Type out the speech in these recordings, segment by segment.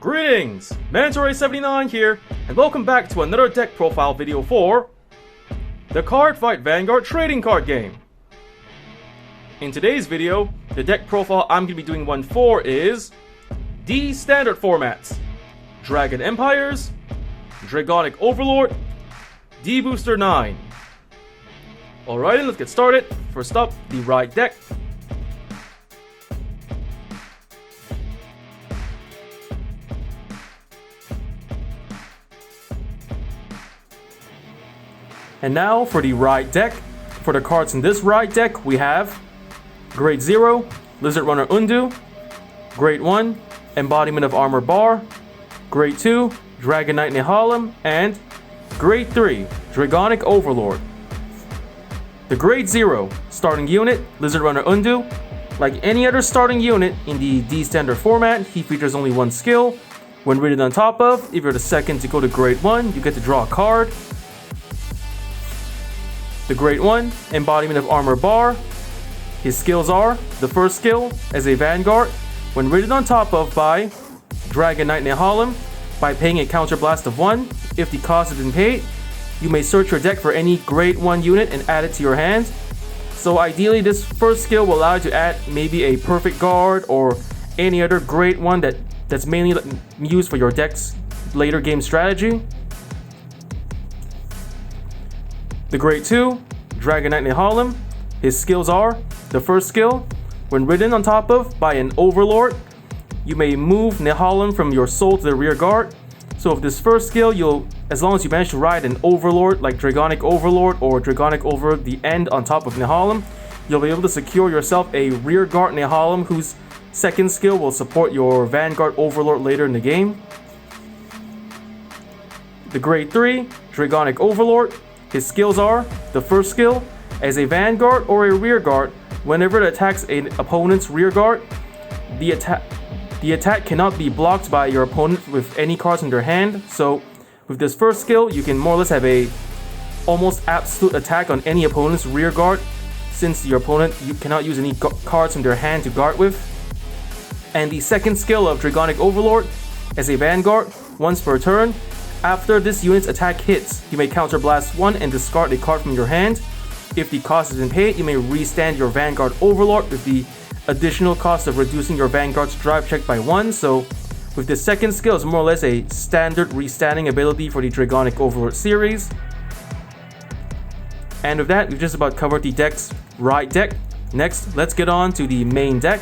Greetings! Mandatory79 here, and welcome back to another deck profile video for the Cardfight Vanguard trading card game. In today's video, the deck profile I'm going to be doing one for is D standard formats, Dragon Empires, Dragonic Overlord, D-BT09. Alright, let's get started. First up, the Ride deck. And now for the Ride deck. For the cards in this Ride deck, we have Grade 0, Lizard Runner Undu, Grade 1, Embodiment of Armor Bar, Grade 2, Dragonite Nehalem, and Grade 3, Dragonic Overlord. The Grade 0 starting unit, Lizard Runner Undu. Like any other starting unit in the D standard format, he features only one skill. When rated on top of, if you're the second to go to Grade 1, you get to draw a card. The Grade 1, Embodiment of Armor Bar. His skills are, the first skill, as a Vanguard, when rated on top of by Dragonite Nehalem, by paying a counterblast of 1, if the cost has been paid, you may search your deck for any Grade 1 unit and add it to your hand. So ideally, this first skill will allow you to add maybe a Perfect Guard or any other Grade 1 that's mainly used for your deck's later game strategy. The Grade 2, Dragonite Nehalem. His skills are, the first skill, when ridden on top of by an Overlord, you may move Nehalem from your soul to the rear guard. So with this first skill, as long as you manage to ride an Overlord like Dragonic Overlord or Dragonic Overlord the end on top of Nehalem, you'll be able to secure yourself a rear guard Nehalem whose second skill will support your Vanguard Overlord later in the game. The Grade 3, Dragonic Overlord. His skills are, the first skill, as a Vanguard or a rear guard, whenever it attacks an opponent's rear guard, the attack cannot be blocked by your opponent with any cards in their hand. So with this first skill, you can more or less have a almost absolute attack on any opponent's rear guard, since your opponent cannot use any cards from their hand to guard with. And the second skill of Dragonic Overlord, as a Vanguard, once per turn, after this unit's attack hits, you may counterblast 1 and discard a card from your hand. If the cost has been paid, you may restand your Vanguard Overlord with the additional cost of reducing your Vanguard's drive check by 1. So with this second skill, it's more or less a standard restanding ability for the Dragonic Overlord series. And with that, we've just about covered the deck's Ride deck. Next, let's get on to the main deck.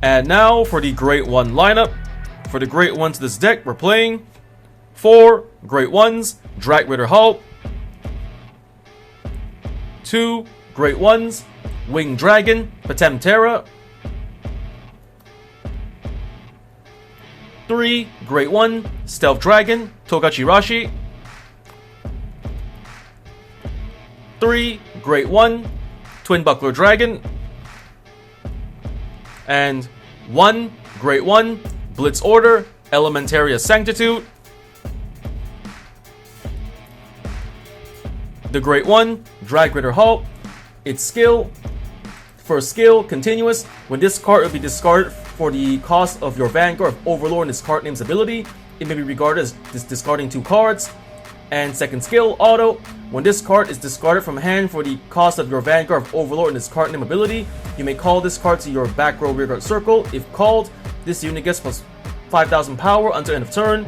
And now for the Grade 1 lineup. For the Grade 1s to this deck, we're playing 4 Grade 1s, Drag Raider Hulk, 2 Grade 1s, Winged Dragon, Patemterra, 3 Grade 1, Stealth Dragon, Togachirashi, 3 Grade 1, Twin Buckler Dragon, and 1 Grade 1, Blitz Order, Elementaria Sanctitude. The Grade 1, Drag Raider Hulk. Its skill, first skill, continuous. When this card will be discarded for the cost of your Vanguard of Overlord and its card name's ability, it may be regarded as discarding 2 cards. And second skill, auto. When this card is discarded from hand for the cost of your Vanguard of Overlord and its card name ability, you may call this card to your back row rearguard circle. If called, this unit gets plus 5,000 power until end of turn.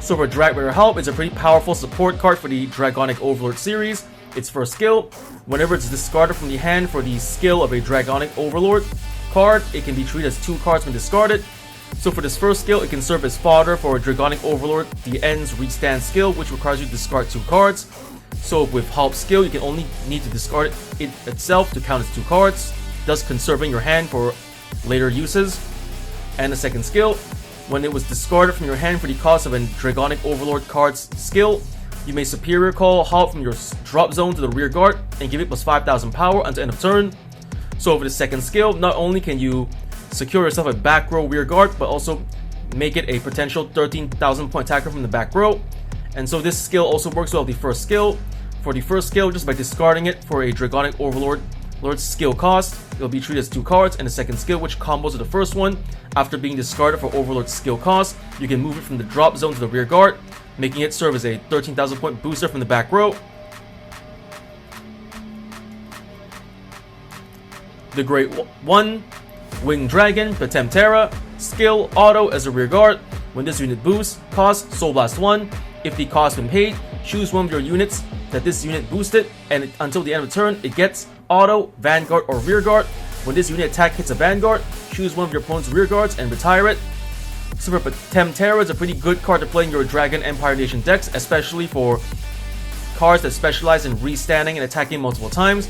So for Drag Raider Help, it's a pretty powerful support card for the Dragonic Overlord series. Its first skill, whenever it's discarded from the hand for the skill of a Dragonic Overlord card, it can be treated as 2 cards when discarded. So for this first skill, it can serve as fodder for Dragonic Overlord, the end's restand skill, which requires you to discard 2 cards. So with Hulk's skill, you can only need to discard it itself to count as 2 cards, thus conserving your hand for later uses. And the second skill, when it was discarded from your hand for the cost of a Dragonic Overlord card's skill, you may superior call Hulk from your drop zone to the rear guard and give it plus 5,000 power until end of turn. So for the second skill, not only can you secure yourself a back row rear guard, but also make it a potential 13,000 point attacker from the back row. And so this skill also works well with the first skill. For the first skill, just by discarding it for a Dragonic Overlord skill cost, it'll be treated as 2 cards, and the second skill, which combos with the first one, after being discarded for Overlord skill cost, you can move it from the drop zone to the rear guard, making it serve as a 13,000 point booster from the back row. The Great One, Winged Dragon, Temptera, skill, auto as a rear guard. When this unit boosts, cost Soul Blast 1. If the cost has been paid, choose one of your units that this unit boosted, and until the end of the turn, it gets auto, Vanguard, or rear guard. When this unit attack hits a Vanguard, choose one of your opponent's rear guards and retire it. Super Temptera is a pretty good card to play in your Dragon Empire Nation decks, especially for cards that specialize in restanding and attacking multiple times.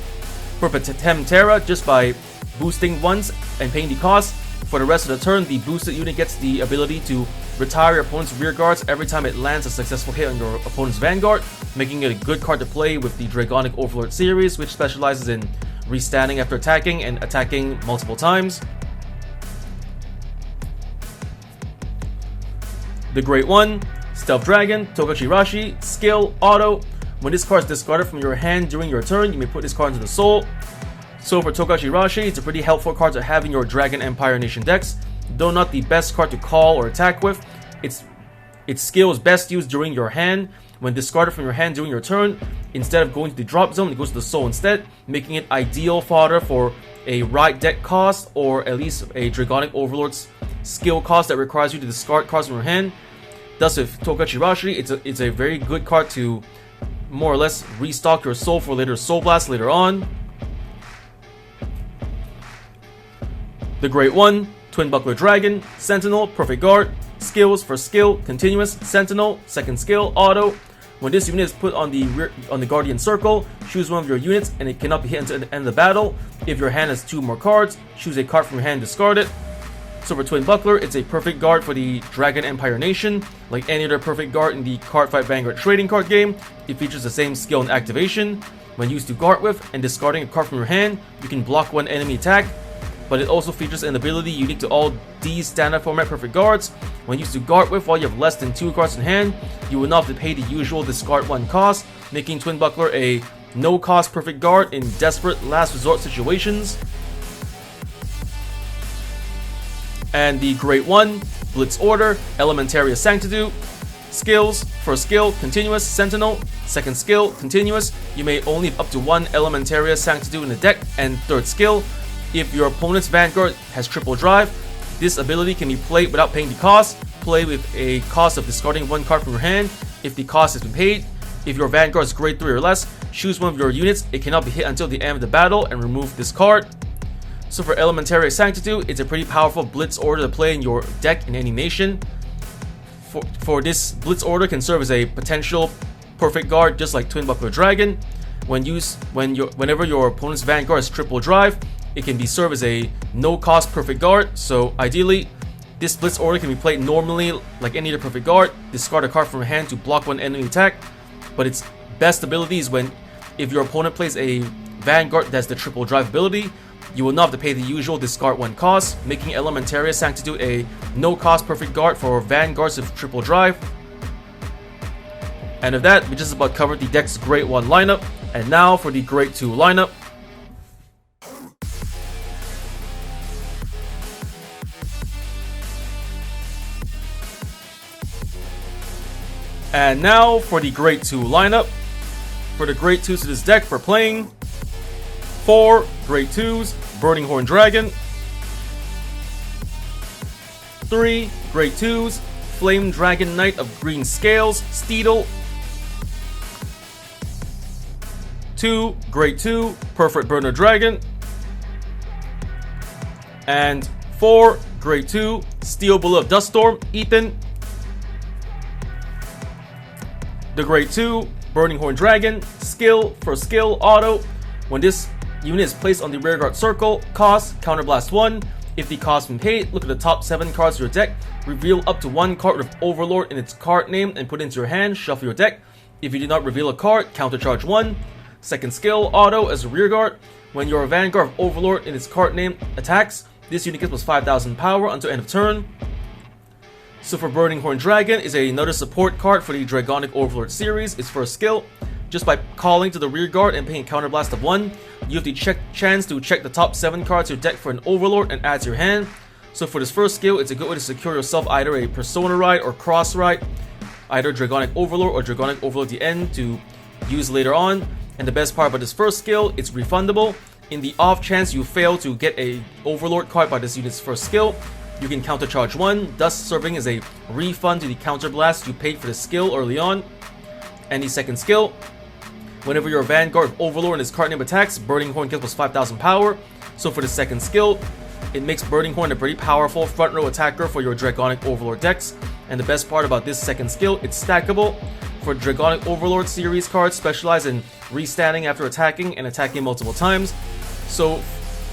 For Temptera, just by boosting once and paying the cost, for the rest of the turn, the boosted unit gets the ability to retire your opponent's rear guards every time it lands a successful hit on your opponent's Vanguard, making it a good card to play with the Dragonic Overlord series, which specializes in restanding after attacking and attacking multiple times. The Great One, Stealth Dragon, Togachirashi, skill, auto. When this card is discarded from your hand during your turn, you may put this card into the soul. So for Togachirashi, it's a pretty helpful card to have in your Dragon Empire Nation decks. Though not the best card to call or attack with, its skill is best used during your hand. When discarded from your hand during your turn, instead of going to the drop zone, it goes to the soul instead, making it ideal fodder for a right deck cost, or at least a Dragonic Overlord's skill cost that requires you to discard cards from your hand. Thus, with Togachirashi, it's a very good card to more or less restock your soul for later Soul Blast later on. The Great One, Twin Buckler Dragon, Sentinel, Perfect Guard, skills for skill, continuous, Sentinel, second skill, auto. When this unit is put on the Guardian Circle, choose one of your units and it cannot be hit until the end of the battle. If your hand has 2 more cards, choose a card from your hand, discard it. So for Twin Buckler, it's a perfect guard for the Dragon Empire Nation. Like any other perfect guard in the Cardfight Vanguard trading card game, it features the same skill and activation. When used to guard with and discarding a card from your hand, you can block one enemy attack. But it also features an ability unique to all these standard format perfect guards. When used to guard with while you have less than 2 cards in hand, you will not have to pay the usual discard 1 cost, making Twin Buckler a no cost perfect guard in desperate last resort situations. And the Great One, Blitz Order, Elementaria Sanctitude, skills, first skill, continuous, Sentinel, second skill, continuous, you may only have up to 1 Elementaria Sanctitude in the deck, and third skill, if your opponent's Vanguard has triple drive, this ability can be played without paying the cost. Play with a cost of discarding 1 card from your hand if the cost has been paid. If your Vanguard is grade 3 or less, choose one of your units. It cannot be hit until the end of the battle and remove this card. So for Elementaria Sanctitude, it's a pretty powerful Blitz Order to play in your deck in any nation. For this, Blitz Order can serve as a potential perfect guard just like Twin Buckler Dragon. Whenever your opponent's Vanguard is triple drive, it can be served as a no-cost perfect guard. So ideally, this Blitz Order can be played normally like any other perfect guard. Discard a card from your hand to block one enemy attack. But its best ability is if your opponent plays a Vanguard that's the triple drive ability, you will not have to pay the usual discard 1 cost, making Elementaria Sanctitude a no-cost perfect guard for Vanguards with triple drive. And with that, we just about covered the deck's Great 1 lineup. And now for the Great 2 lineup. And now for the Great 2 lineup. For the Great 2s to this deck, we're playing 4 Great 2s, Burning Horn Dragon. 3 Great 2s, Flame Dragon Knight of Green Scales, Steedle. 2 Great 2, Perfect Burner Dragon. And 4 Great 2, Steel Bullet of Duststorm, Ethan. The Great 2, Burning Horn Dragon, skill for skill, auto. When this unit is placed on the rearguard circle, cost, counterblast 1. If the cost has been paid, look at the top 7 cards of your deck. Reveal up to 1 card with Overlord in its card name and put it into your hand, shuffle your deck. If you did not reveal a card, countercharge 1. Second skill, auto as a rearguard. When your Vanguard of Overlord in its card name attacks, this unit gets plus 5,000 power until end of turn. So for Burning Horn Dragon is another support card for the Dragonic Overlord series. Its first skill, Just by calling to the rear guard and paying a counterblast of 1, you have the chance to check the top 7 cards of your deck for an Overlord and add to your hand. So for this first skill, it's a good way to secure yourself either a Persona Ride or Cross Ride, either Dragonic Overlord or Dragonic Overlord at the end to use later on. And the best part about this first skill, it's refundable. In the off chance you fail to get a Overlord card by this unit's first skill, you can countercharge 1, thus serving as a refund to the counterblast you paid for the skill early on. And the second skill, whenever your Vanguard of Overlord and his card name attacks, Burning Horn gets plus 5,000 power. So for the second skill, it makes Burning Horn a pretty powerful front row attacker for your Dragonic Overlord decks. And the best part about this second skill, it's stackable. For Dragonic Overlord series cards specialize in restanding after attacking and attacking multiple times. So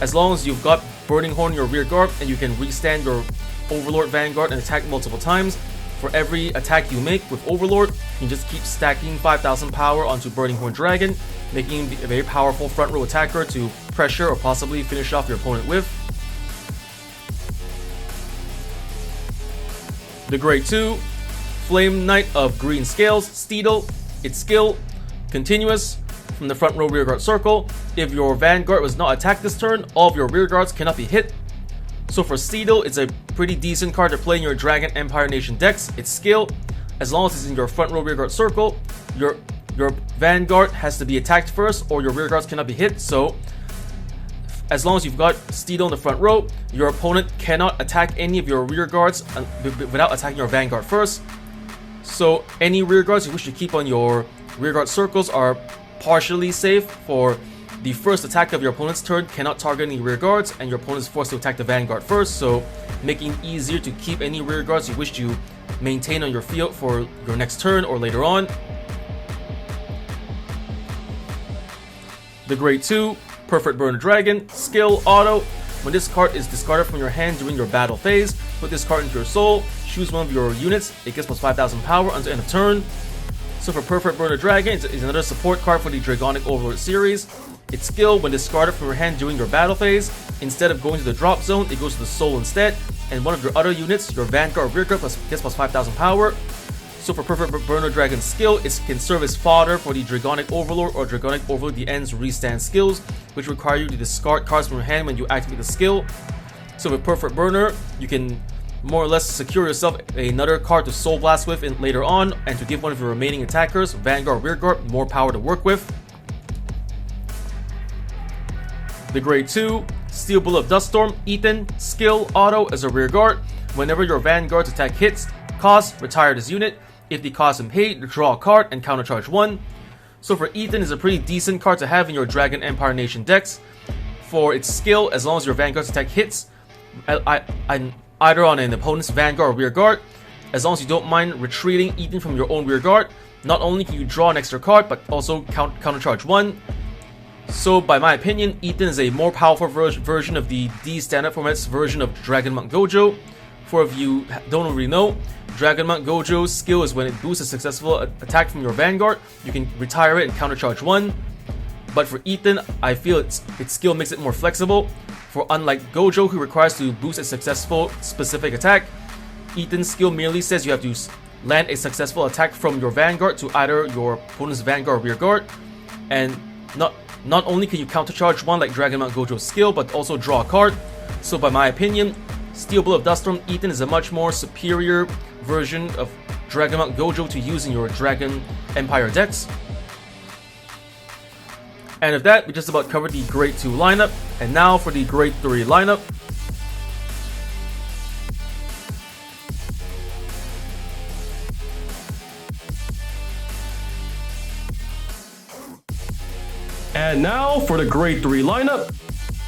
as long as you've got Burning Horn in your rear guard and you can restand your Overlord Vanguard and attack multiple times, for every attack you make with Overlord, you can just keep stacking 5,000 power onto Burning Horn Dragon, making him a very powerful front row attacker to pressure or possibly finish off your opponent with. The Grade 2, Flame Knight of Green Scales, Steedle. Its skill, continuous, from the front row rear guard circle. If your Vanguard was not attacked this turn, all of your rear guards cannot be hit. So for Steedle, it's a pretty decent card to play in your Dragon Empire Nation decks. Its skill, as long as it's in your front row rear guard circle, your Vanguard has to be attacked first or your rear guards cannot be hit. So as long as you've got Steedle in the front row, your opponent cannot attack any of your rear guards without attacking your Vanguard first. So any rear guards you wish to keep on your rear guard circles are partially safe. For the first attack of your opponent's turn cannot target any rear guards, and your opponent is forced to attack the Vanguard first, so making it easier to keep any rear guards you wish to maintain on your field for your next turn or later on. The Grade 2, Perfect Burner Dragon, skill auto. When this card is discarded from your hand during your battle phase, put this card into your soul, choose one of your units, it gets plus 5,000 power until end of turn. So for Perfect Burner Dragon, it's another support card for the Dragonic Overlord series. Its skill, when discarded from your hand during your battle phase, instead of going to the drop zone, it goes to the soul instead, and one of your other units, your Vanguard rear guard, gets plus 5,000 power. So for Perfect Burner Dragon's skill, it can serve as fodder for the Dragonic Overlord or Dragonic Overlord the End's restand skills, which require you to discard cards from your hand when you activate the skill. So with Perfect Burner, you can more or less secure yourself another card to Soul Blast with later on, and to give one of your remaining attackers, Vanguard rear guard, more power to work with. The Grade 2, Steel Bullet of Duststorm, Ethan, skill auto as a rear guard. Whenever your Vanguard's attack hits, cost, retire this unit. If the cost is paid, draw a card and countercharge 1. So for Ethan, is a pretty decent card to have in your Dragon Empire Nation decks. For its skill, as long as your Vanguard's attack hits, either on an opponent's Vanguard or rear guard, as long as you don't mind retreating Ethan from your own rear guard, not only can you draw an extra card, but also countercharge 1. So by my opinion, Ethan is a more powerful version of the D standard format's version of Dragon Monk Gojo. For if you don't already know, Dragon Monk Gojo's skill is when it boosts a successful attack from your Vanguard, you can retire it and countercharge 1. But for Ethan, I feel its skill makes it more flexible. For unlike Gojo, who requires to boost a successful specific attack, Ethan's skill merely says you have to land a successful attack from your Vanguard to either your opponent's Vanguard or rear guard. And not only can you countercharge 1 like Dragon Monk Gojo's skill, but also draw a card. So by my opinion, Steel Bullet of Duststorm Ethan is a much more superior version of Dragon Monk Gojo to use in your Dragon Empire decks. And with that, we just about covered the Grade 2 lineup, and now for the Grade 3 lineup. And now for the Grade 3 lineup.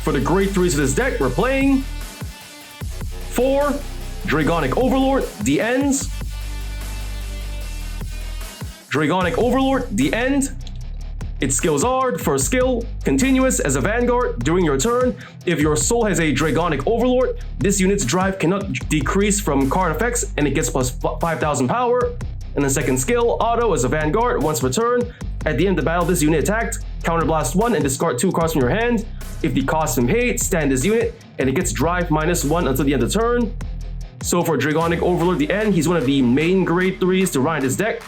For the Grade 3s of this deck, we're playing 4 Dragonic Overlord, the Ends. Dragonic Overlord, the End. Its skills are, first skill, continuous as a Vanguard during your turn. If your soul has a Dragonic Overlord, this unit's drive cannot decrease from card effects and it gets plus 5,000 power. And the second skill, auto as a Vanguard, once per turn. At the end of the battle, this unit attacked, counterblast 1 and discard 2 cards from your hand. If the cost is paid, stand this unit, and it gets drive -1 until the end of the turn. So for Dragonic Overlord the End, he's one of the main Grade 3s to run this deck.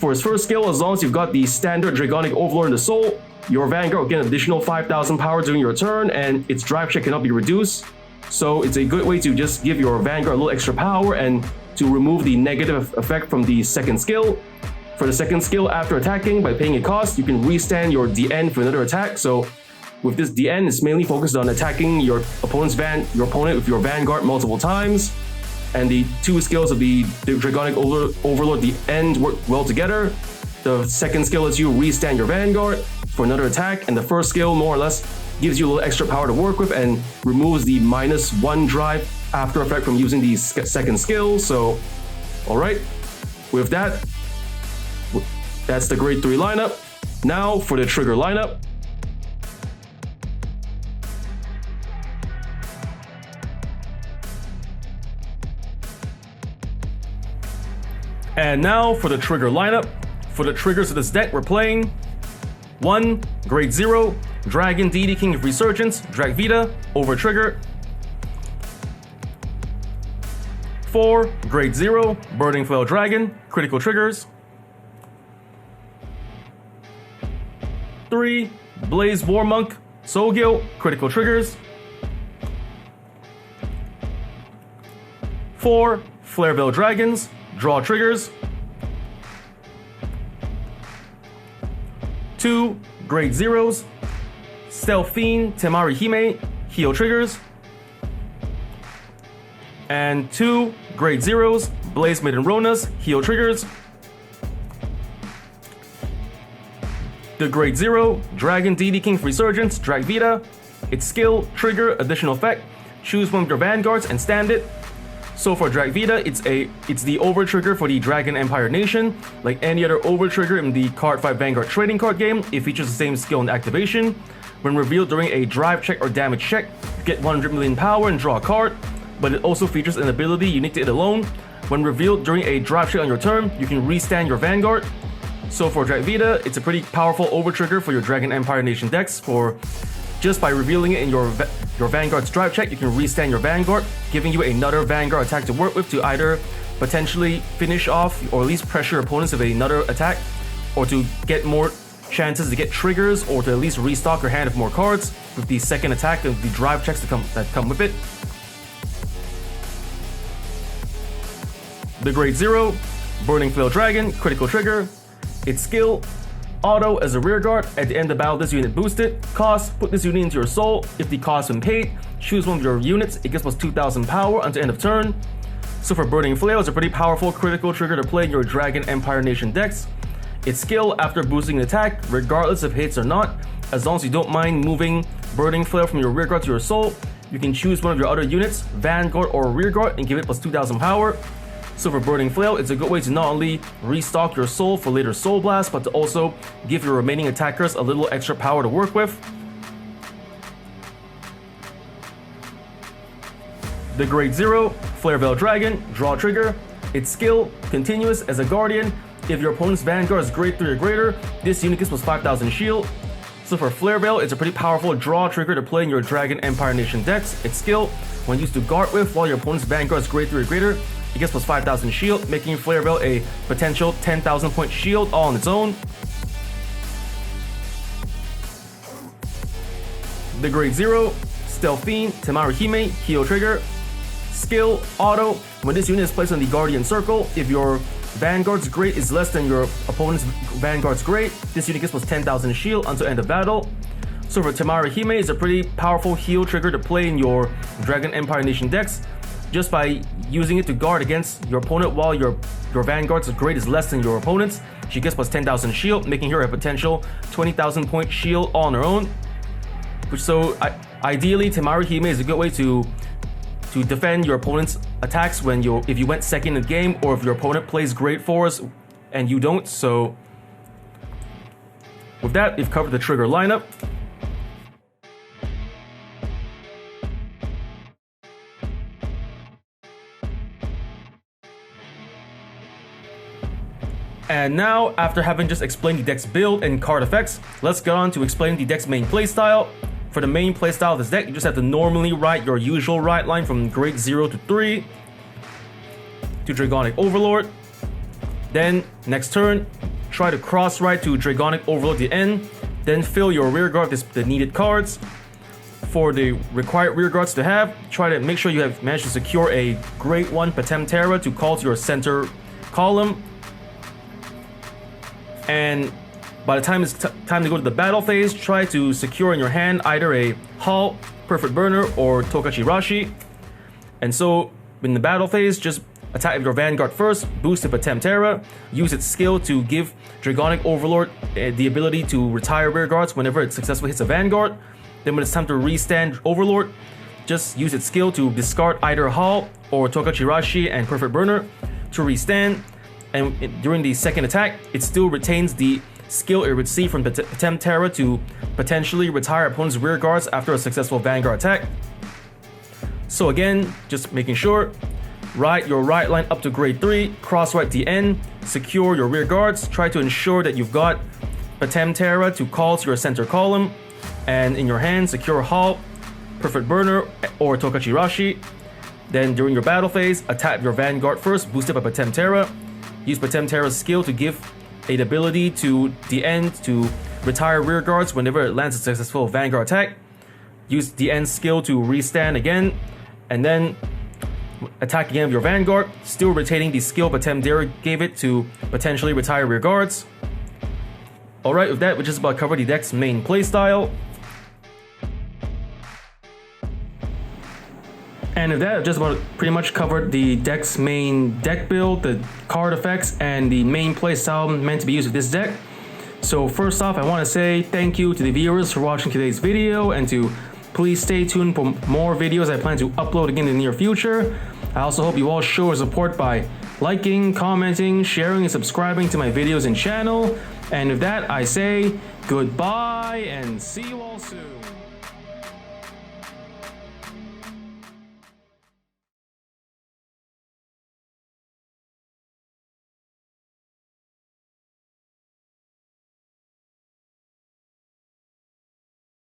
For his first skill, as long as you've got the standard Dragonic Overlord in the soul, your Vanguard will get an additional 5,000 power during your turn, and its drive check cannot be reduced. So it's a good way to just give your Vanguard a little extra power and to remove the negative effect from the second skill. For the second skill, after attacking, by paying a cost, you can restand your DN for another attack. So with this DN, it's mainly focused on attacking your opponent with your Vanguard multiple times. And the two skills of the Dragonic Overlord, the end, work well together. The second skill lets you restand your Vanguard for another attack, and the first skill more or less gives you a little extra power to work with and removes the -1 drive after effect from using the second skill. So, alright, with that, that's the grade 3 lineup. Now for the trigger lineup. And now for the trigger lineup. For the triggers of this deck, we're playing 1. Grade 0, Dragon Deity King of Resurgence, Drag Vita, over trigger. 4. Grade 0, Burning Flail Dragon, critical triggers. 3. Blaze War Monk, Soul Guild, critical triggers. 4. Flare Veil Dragons, draw triggers. 2. Grade 0s, Stealth Fiend, Temari Hime, heal triggers. And 2. Grade 0s, Blaze Maiden Ronas, heal triggers. The Grade 0, Dragon Deity King of Resurgence, Drag Vita. Its skill, trigger, additional effect. Choose one of your Vanguards and stand it. So for Drag Vita, it's the over trigger for the Dragon Empire Nation. Like any other over trigger in the Cardfight Vanguard trading card game, it features the same skill and activation. When revealed during a drive check or damage check, you get 100 million power and draw a card, but it also features an ability unique to it alone. When revealed during a drive check on your turn, you can restand your Vanguard. So for Drag Vita, it's a pretty powerful over trigger for your Dragon Empire Nation decks. For just by revealing it in your Vanguard's drive check, you can restand your Vanguard, giving you another Vanguard attack to work with to either potentially finish off or at least pressure opponents with another attack, or to get more chances to get triggers, or to at least restock your hand with more cards with the second attack of the drive checks that come with it. The Grade 0, Burning Flail Dragon, critical trigger. Its skill, auto as a rearguard. At the end of battle, this unit boosted. Cost, put this unit into your soul. If the cost has been paid, choose one of your units. It gets plus 2,000 power until end of turn. So for Burning Flail, it's a pretty powerful critical trigger to play in your Dragon Empire Nation decks. Its skill, after boosting an attack, regardless of hits or not, as long as you don't mind moving Burning Flail from your rearguard to your soul, you can choose one of your other units, Vanguard or rearguard, and give it plus 2,000 power. So for Burning Flail, it's a good way to not only restock your soul for later Soul Blast, but to also give your remaining attackers a little extra power to work with. The Grade 0, Flare Veil Dragon, draw trigger. Its skill, continuous as a guardian. If your opponent's Vanguard is grade 3 or greater, this unit gets plus 5,000 shield. So for Flare Veil, it's a pretty powerful draw trigger to play in your Dragon Empire Nation decks. Its skill, when used to guard with while your opponent's Vanguard is grade 3 or greater, it gets plus 5,000 shield, making Flare Veil a potential 10,000 point shield all on its own. The Grade 0, Stealth Fiend, Temari Hime, heal trigger. Skill, auto, when this unit is placed on the Guardian Circle, if your Vanguard's grade is less than your opponent's Vanguard's grade, this unit gets plus 10,000 shield until end of battle. So for Temari Hime, is a pretty powerful heal trigger to play in your Dragon Empire Nation decks, just by using it to guard against your opponent while your Vanguard's grade is less than your opponent's. She gets plus 10,000 shield, making her a potential 20,000 point shield all on her own. Ideally, Temari Hime is a good way to defend your opponent's attacks if you went second in the game, or if your opponent plays grade 4s and you don't. So with that, we've covered the trigger lineup. And now, after having just explained the deck's build and card effects, let's get on to explain the deck's main playstyle. For the main playstyle of this deck, you just have to normally write your usual write line from grade 0 to 3 to Dragonic Overlord. Then, next turn, try to cross-ride to Dragonic Overlord at the end, then fill your rear guard with the needed cards. For the required rear guards to have, try to make sure you have managed to secure a Great One Patem Terra to call to your center column. And by the time it's time to go to the battle phase, try to secure in your hand either a Halt, Perfect Burner, or Tokachi Rashi. And so, in the battle phase, just attack with your Vanguard first, boost the Patem Terra, use its skill to give Dragonic Overlord the ability to retire rear guards whenever it successfully hits a Vanguard. Then when it's time to restand Overlord, just use its skill to discard either Halt or Tokachi Rashi and Perfect Burner to restand. And during the second attack, it still retains the skill it received from Patem Terra to potentially retire opponent's rear guards after a successful Vanguard attack. So again, just making sure, ride your right line up to grade 3, cross right the end, secure your rear guards, try to ensure that you've got Patem Terra to call to your center column, and in your hand, secure Halt, Perfect Burner, or Tokachi Rashi. Then during your battle phase, attack your Vanguard first, boosted by Patem Terra. Use Patem Terra's skill to give an ability to the end to retire rear guards whenever it lands a successful Vanguard attack. Use the end skill to restand again, and then attack again with your Vanguard, still retaining the skill Patem Terra gave it to potentially retire rear guards. Alright, with that, we just about covered the deck's main playstyle. And with that, I've just about pretty much covered the deck's main deck build, the card effects, and the main playstyle meant to be used with this deck. So first off, I want to say thank you to the viewers for watching today's video, and to please stay tuned for more videos I plan to upload again in the near future. I also hope you all show your support by liking, commenting, sharing, and subscribing to my videos and channel. And with that, I say goodbye and see you all soon.